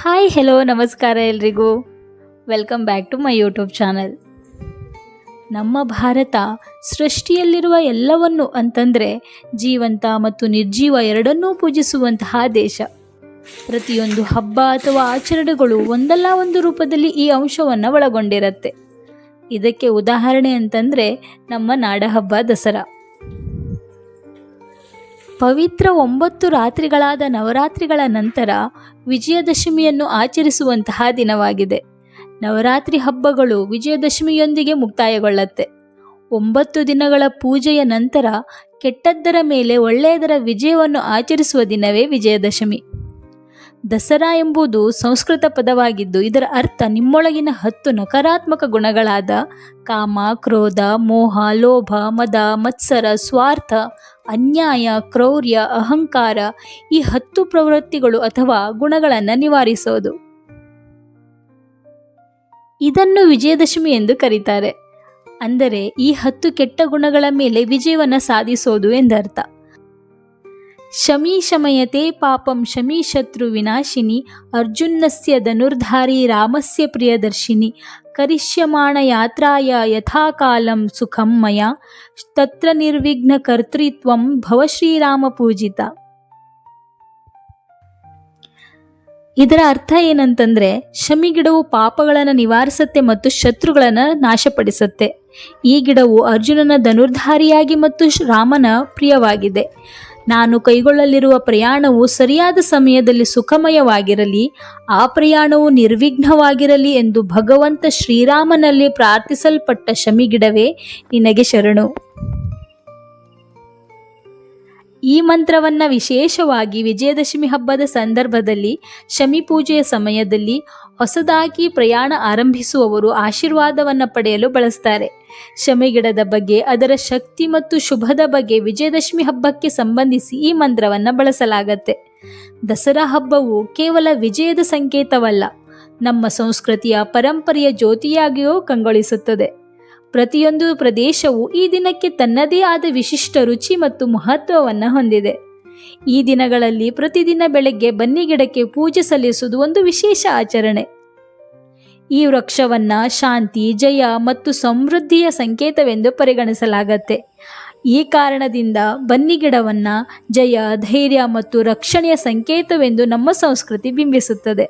Hi hello ನಮಸ್ಕಾರ ಎಲ್ರಿಗೂ. Welcome back to my YouTube channel. ನಮ್ಮ ಭಾರತ ಸೃಷ್ಟಿಯಲ್ಲಿರುವ ಎಲ್ಲವನ್ನು ಅಂತಂದರೆ ಜೀವಂತ ಮತ್ತು ನಿರ್ಜೀವ ಎರಡನ್ನೂ ಪೂಜಿಸುವಂತಹ ದೇಶ. ಪ್ರತಿಯೊಂದು ಹಬ್ಬ ಅಥವಾ ಆಚರಣೆಗಳು ಒಂದಲ್ಲ ಒಂದು ರೂಪದಲ್ಲಿ ಈ ಅಂಶವನ್ನು ಒಳಗೊಂಡಿರುತ್ತೆ. ಇದಕ್ಕೆ ಉದಾಹರಣೆ ಅಂತಂದರೆ ನಮ್ಮ ನಾಡಹಬ್ಬ ದಸರಾ. ಪವಿತ್ರ 9 ರಾತ್ರಿಗಳಾದ ನವರಾತ್ರಿಗಳ ನಂತರ ವಿಜಯದಶಮಿಯನ್ನು ಆಚರಿಸುವಂತಹ ದಿನವಾಗಿದೆ. ನವರಾತ್ರಿ ಹಬ್ಬಗಳು ವಿಜಯದಶಮಿಯೊಂದಿಗೆ ಮುಕ್ತಾಯಗೊಳ್ಳುತ್ತೆ. 9 ದಿನಗಳ ಪೂಜೆಯ ನಂತರ ಕೆಟ್ಟದ್ದರ ಮೇಲೆ ಒಳ್ಳೆಯದರ ವಿಜಯವನ್ನು ಆಚರಿಸುವ ದಿನವೇ ವಿಜಯದಶಮಿ. ದಸರಾ ಎಂಬುದು ಸಂಸ್ಕೃತ ಪದವಾಗಿದ್ದು ಇದರ ಅರ್ಥ ನಿಮ್ಮೊಳಗಿನ 10 ನಕಾರಾತ್ಮಕ ಗುಣಗಳಾದ ಕಾಮ, ಕ್ರೋಧ, ಮೋಹ, ಲೋಭ, ಮದ, ಮತ್ಸರ, ಸ್ವಾರ್ಥ, ಅನ್ಯಾಯ, ಕ್ರೌರ್ಯ, ಅಹಂಕಾರ ಈ 10 ಪ್ರವೃತ್ತಿಗಳು ಅಥವಾ ಗುಣಗಳನ್ನು ನಿವಾರಿಸೋದು. ಇದನ್ನು ವಿಜಯದಶಮಿ ಎಂದು ಕರೀತಾರೆ. ಅಂದರೆ ಈ 10 ಕೆಟ್ಟ ಗುಣಗಳ ಮೇಲೆ ವಿಜಯವನ್ನು ಸಾಧಿಸೋದು ಎಂದರ್ಥ. ಶಮಿ ಶಮಯತೆ ಪಾಪಂ ಶಮಿ ಶತ್ರು ವಿನಾಶಿನಿ ಅರ್ಜುನಸ್ಯ ಧನುರ್ಧಾರಿ ರಾಮಸ್ಯ ಪ್ರಿಯದರ್ಶಿನಿ ಕರಿಷ್ಯಮಾಣ ಯಾತ್ರಾಯ ಯಥಾಕಾಲಂ ಸುಖಂ ಮಯ ತತ್ರ ನಿರ್ವಿಘ್ನ ಕರ್ತೃತ್ವಂ ಭವ ಶ್ರೀರಾಮ ಪೂಜಿತ. ಇದರ ಅರ್ಥ ಏನಂತಂದರೆ ಶಮಿ ಗಿಡವು ಪಾಪಗಳನ್ನು ನಿವಾರಿಸುತ್ತೆ ಮತ್ತು ಶತ್ರುಗಳನ್ನು ನಾಶಪಡಿಸುತ್ತೆ. ಈ ಗಿಡವು ಅರ್ಜುನನ ಧನುರ್ಧಾರಿಯಾಗಿ ಮತ್ತು ರಾಮನ ಪ್ರಿಯವಾಗಿದೆ. ನಾನು ಕೈಗೊಳ್ಳಲಿರುವ ಪ್ರಯಾಣವು ಸರಿಯಾದ ಸಮಯದಲ್ಲಿ ಸುಖಮಯವಾಗಿರಲಿ, ಆ ಪ್ರಯಾಣವು ನಿರ್ವಿಘ್ನವಾಗಿರಲಿ ಎಂದು ಭಗವಂತ ಶ್ರೀರಾಮನಲ್ಲಿ ಪ್ರಾರ್ಥಿಸಲ್ಪಟ್ಟ ಶಮಿಗಿಡವೇ ನಿನಗೆ ಶರಣು. ಈ ಮಂತ್ರವನ್ನು ವಿಶೇಷವಾಗಿ ವಿಜಯದಶಮಿ ಹಬ್ಬದ ಸಂದರ್ಭದಲ್ಲಿ ಶಮಿ ಪೂಜೆಯ ಸಮಯದಲ್ಲಿ ಹೊಸದಾಗಿ ಪ್ರಯಾಣ ಆರಂಭಿಸುವವರು ಆಶೀರ್ವಾದವನ್ನು ಪಡೆಯಲು ಬಳಸ್ತಾರೆ. ಶಮಿಗಿಡದ ಬಗ್ಗೆ, ಅದರ ಶಕ್ತಿ ಮತ್ತು ಶುಭದ ಬಗ್ಗೆ ವಿಜಯದಶಮಿ ಹಬ್ಬಕ್ಕೆ ಸಂಬಂಧಿಸಿ ಈ ಮಂತ್ರವನ್ನು ಬಳಸಲಾಗತ್ತೆ. ದಸರಾ ಹಬ್ಬವು ಕೇವಲ ವಿಜಯದ ಸಂಕೇತವಲ್ಲ, ನಮ್ಮ ಸಂಸ್ಕೃತಿಯ ಪರಂಪರೆಯ ಜ್ಯೋತಿಯಾಗಿಯೂ ಕಂಗೊಳಿಸುತ್ತದೆ. ಪ್ರತಿಯೊಂದು ಪ್ರದೇಶವು ಈ ದಿನಕ್ಕೆ ತನ್ನದೇ ಆದ ವಿಶಿಷ್ಟ ರುಚಿ ಮತ್ತು ಮಹತ್ವವನ್ನು ಹೊಂದಿದೆ. ಈ ದಿನಗಳಲ್ಲಿ ಪ್ರತಿದಿನ ಬೆಳಗ್ಗೆ ಬನ್ನಿ ಗಿಡಕ್ಕೆ ಪೂಜೆ ಸಲ್ಲಿಸುವುದು ಒಂದು ವಿಶೇಷ ಆಚರಣೆ. ಈ ವೃಕ್ಷವನ್ನು ಶಾಂತಿ, ಜಯ ಮತ್ತು ಸಮೃದ್ಧಿಯ ಸಂಕೇತವೆಂದು ಪರಿಗಣಿಸಲಾಗತ್ತೆ. ಈ ಕಾರಣದಿಂದ ಬನ್ನಿ ಗಿಡವನ್ನು ಜಯ, ಧೈರ್ಯ ಮತ್ತು ರಕ್ಷಣೆಯ ಸಂಕೇತವೆಂದು ನಮ್ಮ ಸಂಸ್ಕೃತಿ ಬಿಂಬಿಸುತ್ತದೆ.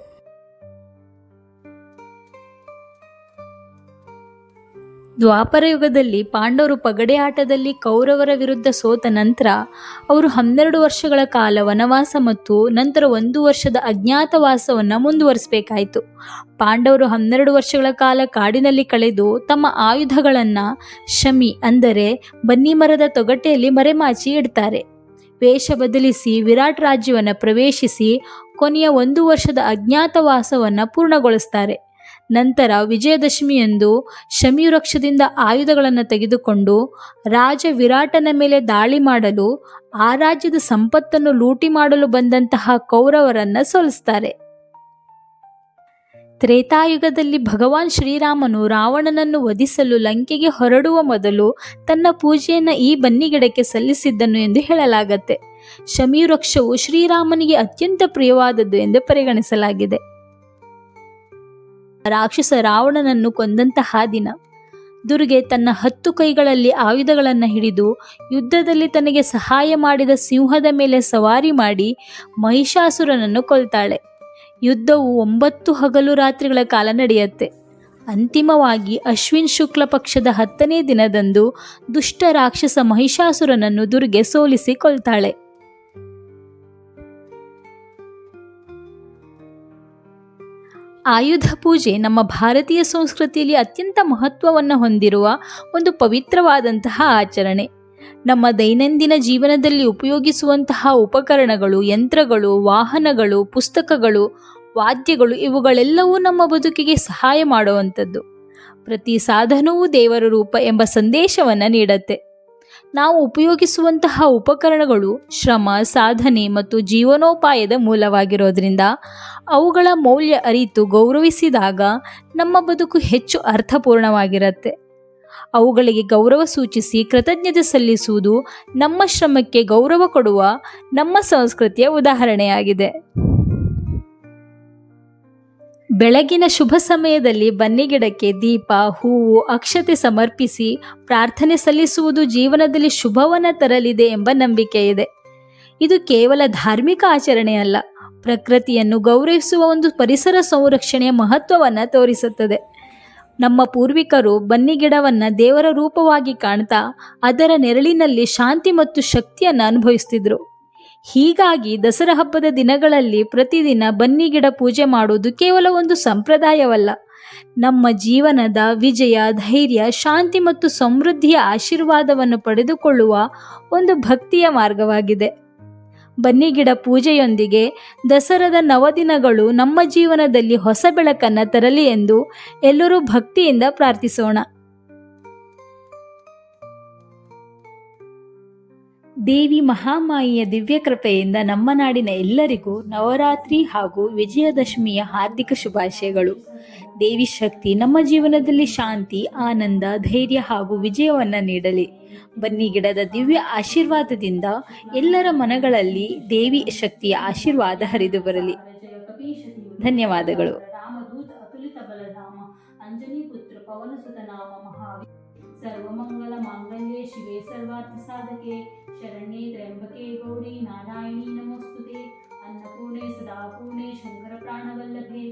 ದ್ವಾಪರ ಯುಗದಲ್ಲಿ ಪಾಂಡವರು ಪಗಡೆ ಆಟದಲ್ಲಿ ಕೌರವರ ವಿರುದ್ಧ ಸೋತ ನಂತರ ಅವರು 12 ವರ್ಷಗಳ ಕಾಲ ವನವಾಸ ಮತ್ತು ನಂತರ 1 ವರ್ಷದ ಅಜ್ಞಾತವಾಸವನ್ನು ಮುಂದುವರಿಸಬೇಕಾಯಿತು. ಪಾಂಡವರು 12 ವರ್ಷಗಳ ಕಾಲ ಕಾಡಿನಲ್ಲಿ ಕಳೆದು ತಮ್ಮ ಆಯುಧಗಳನ್ನು ಶಮಿ ಅಂದರೆ ಬನ್ನಿ ಮರದ ತೊಗಟೆಯಲ್ಲಿ ಮರೆಮಾಚಿ ಇಡ್ತಾರೆ. ವೇಷ ಬದಲಿಸಿ ವಿರಾಟ್ ರಾಜ್ಯವನ್ನು ಪ್ರವೇಶಿಸಿ ಕೊನೆಯ 1 ವರ್ಷದ ಅಜ್ಞಾತವಾಸವನ್ನು ಪೂರ್ಣಗೊಳಿಸ್ತಾರೆ. ನಂತರ ವಿಜಯದಶಮಿಯಂದು ಶಮಿ ವೃಕ್ಷದಿಂದ ಆಯುಧಗಳನ್ನು ತೆಗೆದುಕೊಂಡು ರಾಜ ವಿರಾಟನ ಮೇಲೆ ದಾಳಿ ಮಾಡಲು, ಆ ರಾಜ್ಯದ ಸಂಪತ್ತನ್ನು ಲೂಟಿ ಮಾಡಲು ಬಂದಂತಹ ಕೌರವರನ್ನು ಸೋಲಿಸ್ತಾರೆ. ತ್ರೇತಾಯುಗದಲ್ಲಿ ಭಗವಾನ್ ಶ್ರೀರಾಮನು ರಾವಣನನ್ನು ವಧಿಸಲು ಲಂಕೆಗೆ ಹೊರಡುವ ಮೊದಲು ತನ್ನ ಪೂಜೆಯನ್ನು ಈ ಬನ್ನಿಗಿಡಕ್ಕೆ ಸಲ್ಲಿಸಿದ್ದನು ಎಂದು ಹೇಳಲಾಗತ್ತೆ. ಶಮಿ ವೃಕ್ಷವು ಶ್ರೀರಾಮನಿಗೆ ಅತ್ಯಂತ ಪ್ರಿಯವಾದದ್ದು ಎಂದು ಪರಿಗಣಿಸಲಾಗಿದೆ. ರಾಕ್ಷಸ ರಾವಣನನ್ನು ಕೊಂದಂತಹ ದಿನ. ದುರ್ಗೆ ತನ್ನ 10 ಕೈಗಳಲ್ಲಿ ಆಯುಧಗಳನ್ನು ಹಿಡಿದು ಯುದ್ಧದಲ್ಲಿ ತನಗೆ ಸಹಾಯ ಮಾಡಿದ ಸಿಂಹದ ಮೇಲೆ ಸವಾರಿ ಮಾಡಿ ಮಹಿಷಾಸುರನನ್ನು ಕೊಲ್ತಾಳೆ. ಯುದ್ಧವು 9 ಹಗಲು ರಾತ್ರಿಗಳ ಕಾಲ ನಡೆಯುತ್ತೆ. ಅಂತಿಮವಾಗಿ ಅಶ್ವಿನ್ ಶುಕ್ಲ ಪಕ್ಷದ 10ನೇ ದಿನದಂದು ದುಷ್ಟ ರಾಕ್ಷಸ ಮಹಿಷಾಸುರನನ್ನು ದುರ್ಗೆ ಸೋಲಿಸಿ ಕೊಲ್ತಾಳೆ. ಆಯುಧ ಪೂಜೆ ನಮ್ಮ ಭಾರತೀಯ ಸಂಸ್ಕೃತಿಯಲ್ಲಿ ಅತ್ಯಂತ ಮಹತ್ವವನ್ನು ಹೊಂದಿರುವ ಒಂದು ಪವಿತ್ರವಾದಂತಹ ಆಚರಣೆ. ನಮ್ಮ ದೈನಂದಿನ ಜೀವನದಲ್ಲಿ ಉಪಯೋಗಿಸುವಂತಹ ಉಪಕರಣಗಳು, ಯಂತ್ರಗಳು, ವಾಹನಗಳು, ಪುಸ್ತಕಗಳು, ವಾದ್ಯಗಳು ಇವುಗಳೆಲ್ಲವೂ ನಮ್ಮ ಬದುಕಿಗೆ ಸಹಾಯ ಮಾಡುವಂಥದ್ದು. ಪ್ರತಿ ಸಾಧನವೂ ದೇವರ ರೂಪ ಎಂಬ ಸಂದೇಶವನ್ನು ನೀಡುತ್ತೆ. ನಾವು ಉಪಯೋಗಿಸುವಂತಹ ಉಪಕರಣಗಳು ಶ್ರಮ, ಸಾಧನೆ ಮತ್ತು ಜೀವನೋಪಾಯದ ಮೂಲವಾಗಿರೋದ್ರಿಂದ ಅವುಗಳ ಮೌಲ್ಯ ಅರಿತು ಗೌರವಿಸಿದಾಗ ನಮ್ಮ ಬದುಕು ಹೆಚ್ಚು ಅರ್ಥಪೂರ್ಣವಾಗಿರುತ್ತೆ. ಅವುಗಳಿಗೆ ಗೌರವ ಸೂಚಿಸಿ ಕೃತಜ್ಞತೆ ಸಲ್ಲಿಸುವುದು ನಮ್ಮ ಶ್ರಮಕ್ಕೆ ಗೌರವ ಕೊಡುವ ನಮ್ಮ ಸಂಸ್ಕೃತಿಯ ಉದಾಹರಣೆಯಾಗಿದೆ. ಬೆಳಗಿನ ಶುಭ ಸಮಯದಲ್ಲಿ ಬನ್ನಿ ಗಿಡಕ್ಕೆ ದೀಪ, ಹೂವು, ಅಕ್ಷತೆ ಸಮರ್ಪಿಸಿ ಪ್ರಾರ್ಥನೆ ಸಲ್ಲಿಸುವುದು ಜೀವನದಲ್ಲಿ ಶುಭವನ್ನು ತರಲಿದೆ ಎಂಬ ನಂಬಿಕೆ ಇದೆ. ಇದು ಕೇವಲ ಧಾರ್ಮಿಕ ಆಚರಣೆ ಅಲ್ಲ, ಪ್ರಕೃತಿಯನ್ನು ಗೌರವಿಸುವ ಒಂದು ಪರಿಸರ ಸಂರಕ್ಷಣೆಯ ಮಹತ್ವವನ್ನು ತೋರಿಸುತ್ತದೆ. ನಮ್ಮ ಪೂರ್ವಿಕರು ಬನ್ನಿ ಗಿಡವನ್ನು ದೇವರ ರೂಪವಾಗಿ ಕಾಣ್ತಾ ಅದರ ನೆರಳಿನಲ್ಲಿ ಶಾಂತಿ ಮತ್ತು ಶಕ್ತಿಯನ್ನು ಅನುಭವಿಸ್ತಿದ್ರು. ಹೀಗಾಗಿ ದಸರಾ ಹಬ್ಬದ ದಿನಗಳಲ್ಲಿ ಪ್ರತಿದಿನ ಬನ್ನಿ ಗಿಡ ಪೂಜೆ ಮಾಡುವುದು ಕೇವಲ ಒಂದು ಸಂಪ್ರದಾಯವಲ್ಲ, ನಮ್ಮ ಜೀವನದ ವಿಜಯ, ಧೈರ್ಯ, ಶಾಂತಿ ಮತ್ತು ಸಮೃದ್ಧಿಯ ಆಶೀರ್ವಾದವನ್ನು ಪಡೆದುಕೊಳ್ಳುವ ಒಂದು ಭಕ್ತಿಯ ಮಾರ್ಗವಾಗಿದೆ. ಬನ್ನಿ ಗಿಡ ಪೂಜೆಯೊಂದಿಗೆ ದಸರಾದ ನವದಿನಗಳು ನಮ್ಮ ಜೀವನದಲ್ಲಿ ಹೊಸ ಬೆಳಕನ್ನು ತರಲಿ ಎಂದು ಎಲ್ಲರೂ ಭಕ್ತಿಯಿಂದ ಪ್ರಾರ್ಥಿಸೋಣ. ದೇವಿ ಮಹಾಮಾಯಿಯ ದಿವ್ಯ ಕೃಪೆಯಿಂದ ನಮ್ಮ ನಾಡಿನ ಎಲ್ಲರಿಗೂ ನವರಾತ್ರಿ ಹಾಗೂ ವಿಜಯದಶಮಿಯ ಹಾರ್ದಿಕ ಶುಭಾಶಯಗಳು. ದೇವಿ ಶಕ್ತಿ ನಮ್ಮ ಜೀವನದಲ್ಲಿ ಶಾಂತಿ, ಆನಂದ, ಧೈರ್ಯ ಹಾಗೂ ವಿಜಯವನ್ನು ನೀಡಲಿ. ಬನ್ನಿ ಗಿಡದ ದಿವ್ಯ ಆಶೀರ್ವಾದದಿಂದ ಎಲ್ಲರ ಮನಗಳಲ್ಲಿ ದೇವಿ ಶಕ್ತಿಯ ಆಶೀರ್ವಾದ ಹರಿದು ಬರಲಿ. ಧನ್ಯವಾದಗಳು. ಸರ್ವಮಂಗಲ ಮಾಂಗಲ್ಯೆ ಶಿವೆ ಸರ್ವಾರ್ಥ ಸಾಧಕೆ ಶರಣ್ಯೆ ತ್ರ್ಯಂಬಕೆ ಗೌರಿ ನಾರಾಯಣಿ ನಮೋಸ್ತುತೆ ಅನ್ನಪೂರ್ಣೆ ಸದಾಪೂರ್ಣೆ ಶಂಕರ ಪ್ರಾಣವಲ್ಲಭೆ